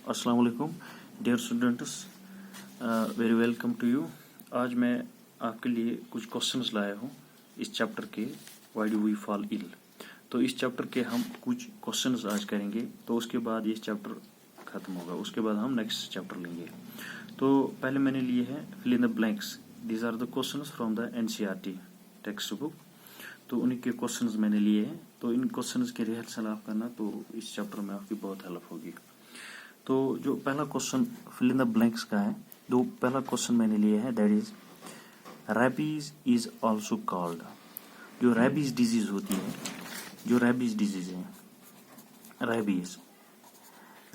अस्सलाम वालेकुम dear students, very welcome to you. आज मैं आपके लिए कुछ क्वेश्चंस लाया हूँ इस चैप्टर के why do we fall ill. तो इस चैप्टर के हम कुछ क्वेश्चंस आज करेंगे, तो उसके बाद ये चैप्टर खत्म होगा, उसके बाद हम नेक्स्ट चैप्टर लेंगे। तो पहले मैंने लिए हैं fill in the blanks. These are the questions from the NCERT textbook. तो उन्हीं के क्वेश्चंस मैंने लिए हैं, तो इन क्वेश्चंस के रिहर्सल आप करना, तो इस चैप्टर में आपकी बहुत हेल्प होगी। तो जो पहला question fill in the blanks का है, जो पहला क्वेश्चन मैंने लिया है that is rabies is also called. जो रैबीज डिजीज होती है, जो रैबीज डिजीज है,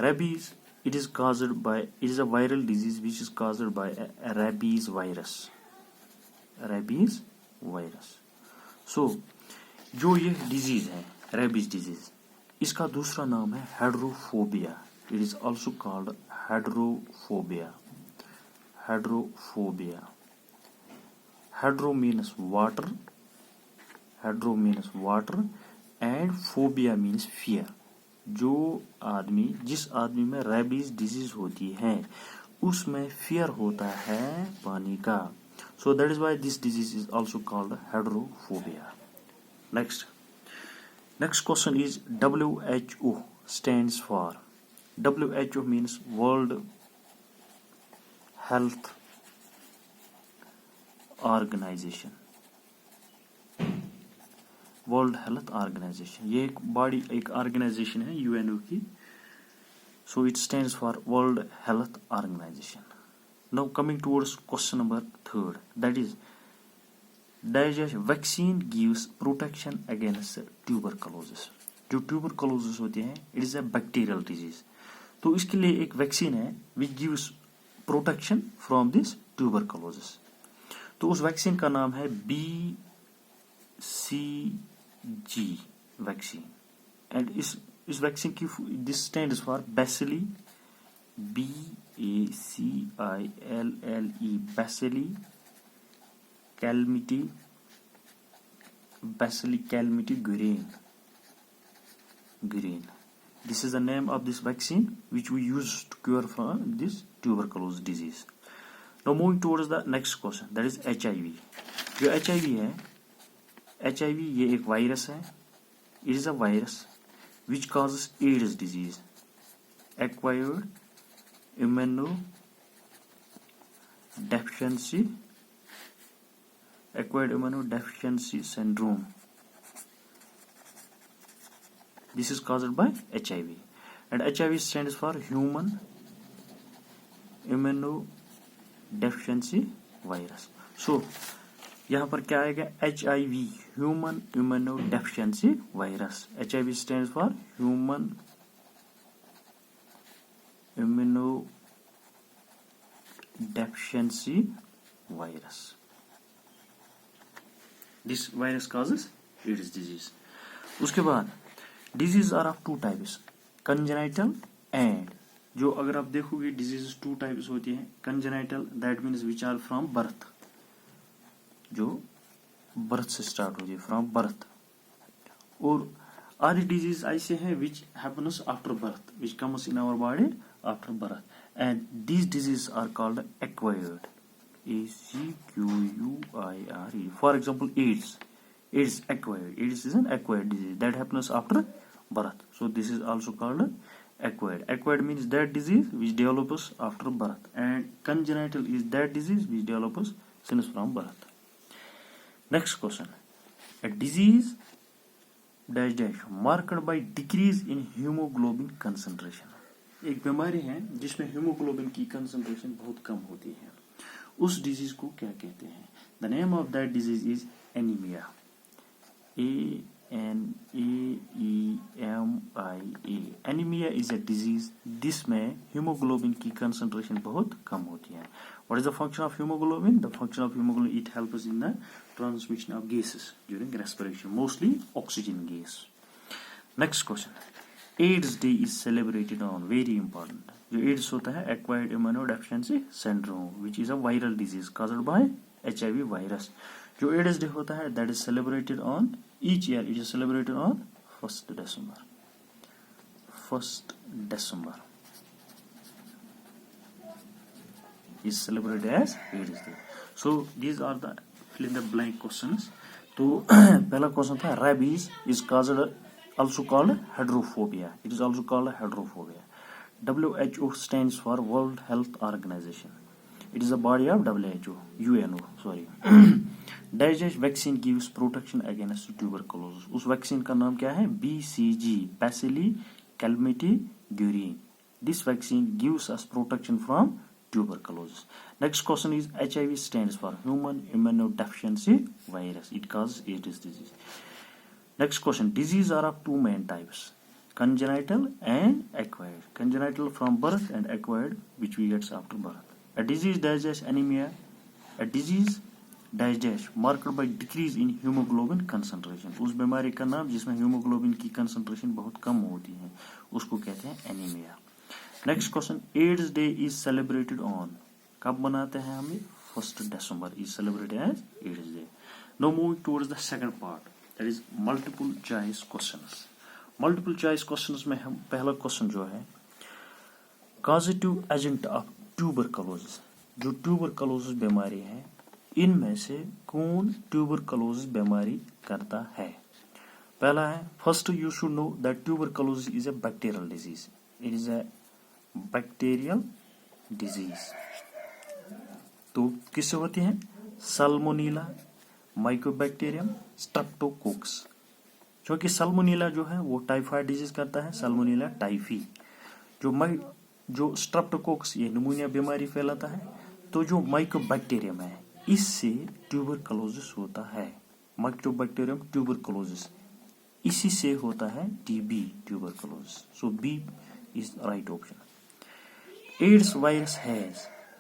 rabies it is caused by, it is a viral disease which is caused by rabies virus. Rabies virus. So जो ये डिजीज है रैबीज डिजीज, इसका दूसरा नाम है हेड्रोफोबिया। It is also called hydrophobia. Hydrophobia. Hydro means water. Hydro means water and phobia means fear. जो आदमी, जिस आदमी में रेबीज डिजीज होती है उसमें फियर होता है पानी का। So that is why this disease is also called hydrophobia. Next question is WHO stands for. WHO means World Health Organization. World Health Organization, ये एक बॉडी, एक ऑर्गेनाइजेशन है यूएनओ की. So it stands for World Health Organization. Now coming towards question number 3, that is vaccine gives protection against tuberculosis. जो tuberculosis होती है it is a bacterial disease. तो इसके लिए एक वैक्सीन है which gives protection from this tuberculosis. तो उस वैक्सीन का नाम है BCG वैक्सीन। एंड इस वैक्सीन की this stands for bacille, BACILLE, bacille Calmette Guerin. This is the name of this vaccine which we use to cure from this tuberculosis disease. Now moving towards the next question, that is HIV. जो HIV है, HIV ये एक virus है. It is a virus which causes AIDS disease, acquired immunodeficiency syndrome. This is caused by HIV, and HIV stands for human immunodeficiency virus. So यहाँ पर क्या आएगा? HIV, human immunodeficiency virus. HIV stands for human immunodeficiency virus. This virus causes AIDS disease. उसके बाद disease are of 2 types, congenital and, जो अगर आप देखोगे डिजीज 2 टाइप्स होती हैं. Congenital that means which are from birth, जो बर्थ से स्टार्ट होती है, फ्रॉम बर्थ. और आधी डिजीज ऐसे हैं which happens after birth, which comes in our body after birth, and these disease are called acquired, ACQUIRE. For example AIDS acquired. AIDS is an acquired disease that happens after birth. So this is also called acquired. Acquired means that disease which develops after birth, and congenital is that disease which develops since from birth. Next question: a disease dash dash marked by decrease in hemoglobin concentration. एक बीमारी है जिसमें haemoglobin की concentration बहुत कम होती है, उस disease को क्या कहते हैं? The name of that disease is anemia. ANEMIA. Anemia is a disease जिसमें हीमोग्लोबिन की कंसंट्रेशन बहुत कम होती है. What is the function of hemoglobin? The function of hemoglobin, it helps in the transmission of gases during respiration, mostly oxygen gas. Next question: AIDS Day is celebrated on, very important. जो AIDS होता है acquired immunodeficiency syndrome, which is a viral disease caused by HIV virus. जो AIDS Day होता है that is celebrated on each year, it is celebrated on 1st December. is celebrated as AIDS Day. So these are the fill in the blank questions. तो पहला question था rabies is also called hydrophobia. It is also called hydrophobia. WHO stands for World Health Organization. It is a body of WHO, UNO, sorry. Dash vaccine gives protection against tuberculosis. उस vaccine का नाम क्या है? BCG, Bacilli calmette guerin. This vaccine gives us protection from tuberculosis. Next question is HIV stands for human immunodeficiency virus. It causes AIDS disease. Next question, disease are of two main types, congenital and acquired. Congenital from birth and acquired which we get after birth. A disease dash anemia, a disease dash marked by decrease in hemoglobin concentration. उस बीमारी का नाम जिसमें hemoglobin की concentration बहुत कम होती है उसको कहते हैं anemia. Next question, AIDS Day is celebrated on. कब मनाते हैं हम? 1st December is celebrated as AIDS Day. Now moving towards the second part, that is multiple choice questions. Multiple choice questions में हम पहला क्वेश्चन जो है causative agent of tuberculosis, जो tuberculosis बीमारी है इनमें से कौन tuberculosis बीमारी करता है? पहला है, first you should know that tuberculosis is a bacterial disease. It is a bacterial disease. तो किससे होती है? सल्मोनीला, माइकोबैक्टीरियम, स्ट्रेप्टोकोक्स. क्योंकि सल्मोनीला जो है वो टाइफाइड डिजीज करता है, सल्मोनीला टाइफी. जो स्ट्रेप्टोकोक्स ये निमोनिया बीमारी फैलाता है. तो जो माइकोबैक्टीरियम है इससे ट्यूबरकुलोसिस होता है. माइकोबैक्टीरियम ट्यूबरकुलोसिस, इसी से होता है TB, tuberculosis. So B is right option. AIDS virus has,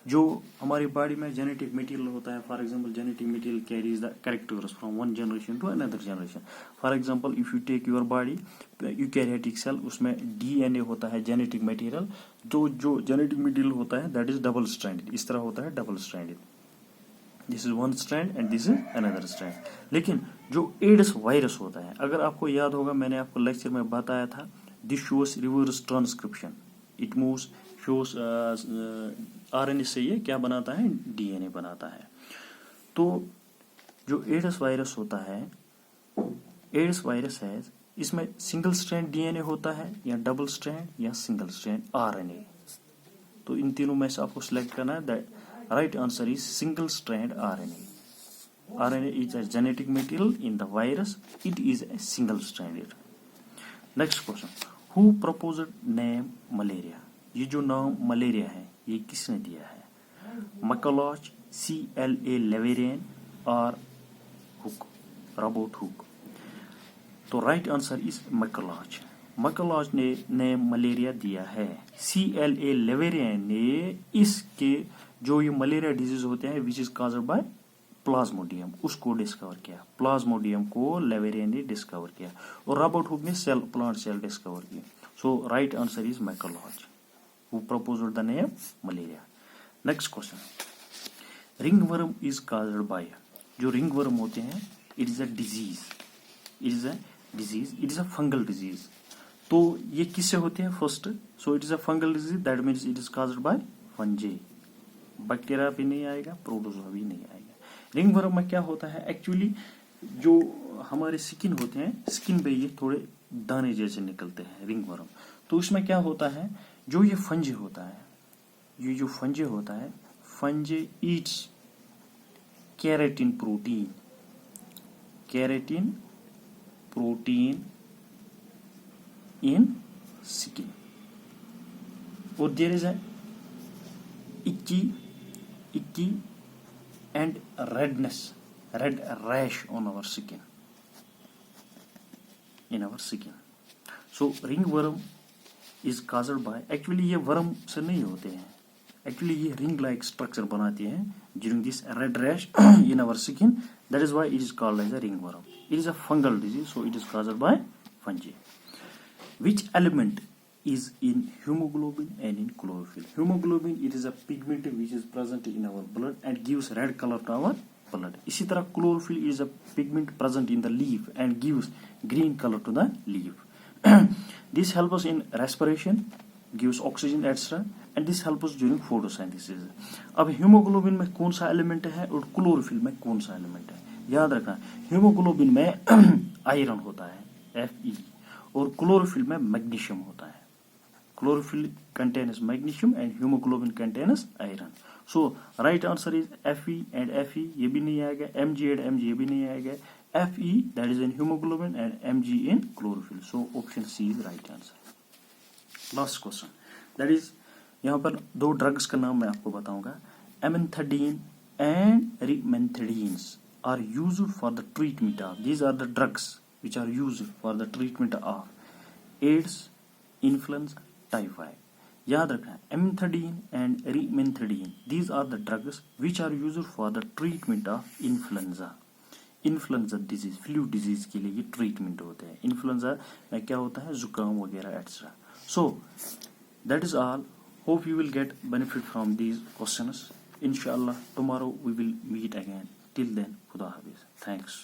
जो हमारी बॉडी में जेनेटिक मटेरियल होता है, for example genetic material carries the characters from one generation to another generation. For example if you take your body eukaryotic cell, उसमें DNA होता है genetic material. जो genetic material होता है दैट इज डबल स्ट्रैंडेड. इस तरह होता है double stranded. This is one strand and this is another strand. लेकिन जो एड्स वायरस होता है, अगर आपको याद होगा मैंने आपको लेक्चर में बताया था, this shows reverse transcription. It moves shows RNA से ये क्या बनाता है? डीएनए बनाता है. तो जो एड्स वायरस होता है, एड्स वायरस है, इसमें सिंगल स्ट्रैंड डीएनए होता है या डबल स्ट्रैंड या सिंगल स्ट्रैंड आरएनए. तो इन तीनों में से आपको सिलेक्ट करना है. That right answer is single strand RNA. RNA is a genetic material in the virus. It is a single stranded. Next question, who proposed name malaria? ये जो नाम मलेरिया है ये किसने दिया है? मैकलॉच, CLA लेवेरियन और हुक, रॉबर्ट हुक. तो राइट आंसर इज मैकलॉच. मैकलॉच ने नेम मलेरिया दिया है. CLA लेवेरियन ने इसके जो ये मलेरिया डिजीज होते हैं which is caused by plasmodium, उसको डिस्कवर किया. प्लाज्मोडियम को लेवेरियन ने डिस्कवर किया और रॉबर्ट हुक ने सेल, प्लांट सेल डिस्कवर किया. So right answer is McCulloch who proposed the name malaria. Next question, ringworm is caused by, जो ringworm होते हैं it is a disease. It is a disease. It is a fungal disease. तो ये किससे होते हैं? First, so it is a fungal disease, that means it is caused by fungi. Bacteria भी नहीं आएगा, प्रोटोजोआ भी नहीं आएगा. रिंगवर्म में क्या होता है? एक्चुअली जो हमारे स्किन होते हैं, स्किन पे ये थोड़े दाने जैसे निकलते हैं रिंगवर्म. तो उसमें क्या होता है, जो ये फंजी होता है, ये जो फंजी होता है, fungi eats keratin protein, keratin protein in skin. और there is itchy and redness, red rash on our skin, in our skin. So ringworm is caused by, actually ये वर्म से नहीं होते हैं, एक्चुअली ये रिंग लाइक स्ट्रक्चर बनाते हैं during this red rash in our skin. That is why it is called as a ringworm. It is a fungal disease, so it is caused by fungi. Which element is in hemoglobin and in chlorophyll? Hemoglobin, it is a pigment which is present in our blood and gives red color to our blood. इसी तरह chlorophyll is a pigment present in the leaf and gives green color to the leaf. This helps us in respiration gives oxygen etc. and this helps us during photosynthesis. अब haemoglobin में कौन सा element है और chlorophyll में कौन सा element है, याद रखना। हीमोग्लोबिन में आयरन होता है Fe और क्लोरोफिल में मैग्नीशियम होता है। Chlorophyll contains magnesium and hemoglobin contains iron. So right answer is Fe and Fe, ये भी नहीं आएगा, Mg and Mg ये भी नहीं आएगा, Fe that is in hemoglobin and Mg in chlorophyll. So option C is right answer. Last question, that is यहाँ पर दो ड्रग्स का नाम मैं आपको बताऊंगा। एमेंथेडिन and rimethadines are used for the treatment of, these are the drugs which are used for the treatment of AIDS, influenza, typhoid. याद रखना, एमेंथेडिन and रीमेंथेडिन these are the drugs which are used for the treatment of influenza disease, flu disease के लिए ये treatment होते हैं। Influenza में क्या होता है, जुकाम वगैरह etcetera. So that is all, hope you will get benefit from these questions. इंशाअल्लाह tomorrow we will meet again, till then खुदा हाफिज, थैंक्स।